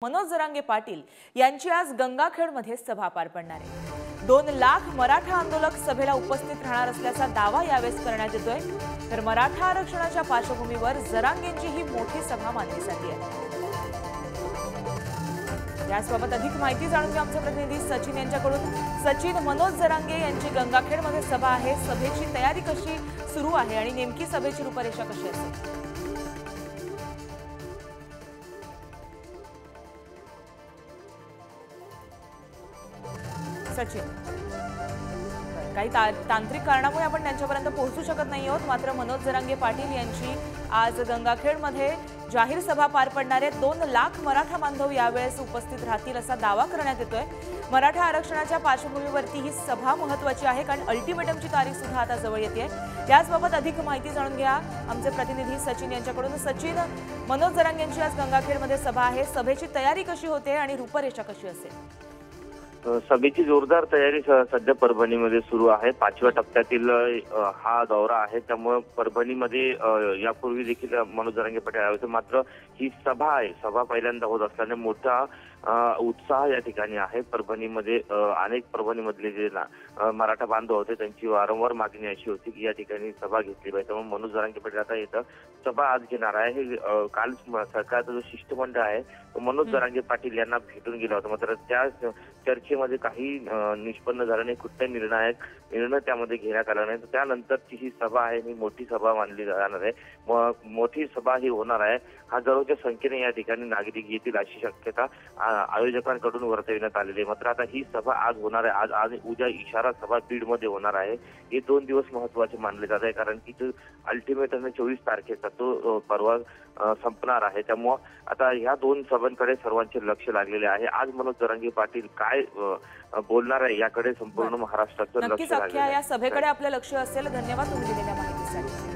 मनोज जरांगे पाटील यांची आज गंगाखेडमध्ये सभा पार पडणार आहे। 2 लाख मराठा आंदोलक सभेला उपस्थित राहणार असल्याचा दावा यावेळेस करण्यात येतोय। तर मराठा आरक्षणाच्या पार्श्वभूमीवर जरांगेंची ही मोठी सभा मानली जाते आहे। याबाबत अधिक माहिती जाणून घेऊ आमचे प्रतिनिधी सचिन यांच्याकडून। सचिन, मनोज जरांगे यांची गंगाखेडमध्ये सभा आहे, सभेची तयारी कशी सुरू आहे आणि नेमकी सभेची रूपरेषा कशी असेल? सचिन, काही तांत्रिक कारणामुळे आपण त्यांच्यापर्यंत पोहोचू शकत नाही आहोत, मात्र मनोज जरांगे पाटील यांची आज गंगाखेडमध्ये जाहीर सभा पार पडणार आहे। 2 लाख मराठा बांधव यावेळेस उपस्थित राहतील असा दावा करण्यात येतोय। मराठा आरक्षणाच्या पार्श्वभूमीवरती ही सभा महत्त्वाची आहे, कारण अल्टिमेटमची तारीख सुद्धा आता जवळ येते। याबाबत अधिक माहिती जाणून घ्या आमचे प्रतिनिधी सचिन यांच्याकडून। सचिन, मनोज जरांगे यांची आज गंगाखेडमध्ये सभा आहे, सभेची तयारी कशी होते आणि रूपरेषा कशी असेल? सभेची जोरदार तयारी सध्या परभणीमध्ये सुरू आहे। 5व्या टप्प्यातील हा दौरा आहे, त्यामुळे परभणीमध्ये यापूर्वी देखील मनोज जरांगे पाटील आले होते, मात्र ही सभा आहे, सभा पहिल्यांदा होत असल्याने मोठा उत्साह या ठिकाणी आहे। परभणीमध्ये अनेक परभणीमधले जे मराठा बांधव होते त्यांची वारंवार मागणी अशी होती की या ठिकाणी सभा घेतली पाहिजे, त्यामुळे मनोज जरांगे पाटील आता इथं सभा आज घेणार आहे। काल सरकारचा जो शिष्टमंडळ आहे तो मनोज जरांगे पाटील यांना भेटून गेला होता, मात्र त्या चर्चेमध्ये काही निष्पन्न झालं नाही, कुठलाही निर्णय त्यामध्ये घेण्यात आला नाही। त्यानंतरची ही सभा आहे ही मोठी सभा मानली जाणार आहे, मोठी सभा ही होणार आहे। हजारोच्या संख्येने या ठिकाणी नागरिक येतील अशी शक्यता आयोजकांकडून वर्तविण्यात आलेली आहे। मात्र आता ही सभा आज होणार आहे, आज आणि उद्या इशारा सभा बीडमध्ये होणार आहे। हे 2 दिवस महत्त्वाचे मानले जात आहे, कारण की जो अल्टिमेटम 24 तारखेचा तो परवा संपणार आहे, त्यामुळे आता ह्या 2 सभांकडे सर्वांचे लक्ष लागलेले आहे। आज मनोज जरांगे पाटील काय बोलणार आहे याकडे संपूर्ण महाराष्ट्राचं लक्ष लागलेलं आहे। नक्कीच या सभेकडे आपलं लक्ष असेल। धन्यवाद तुम्ही दिलेल्या माहितीसाठी।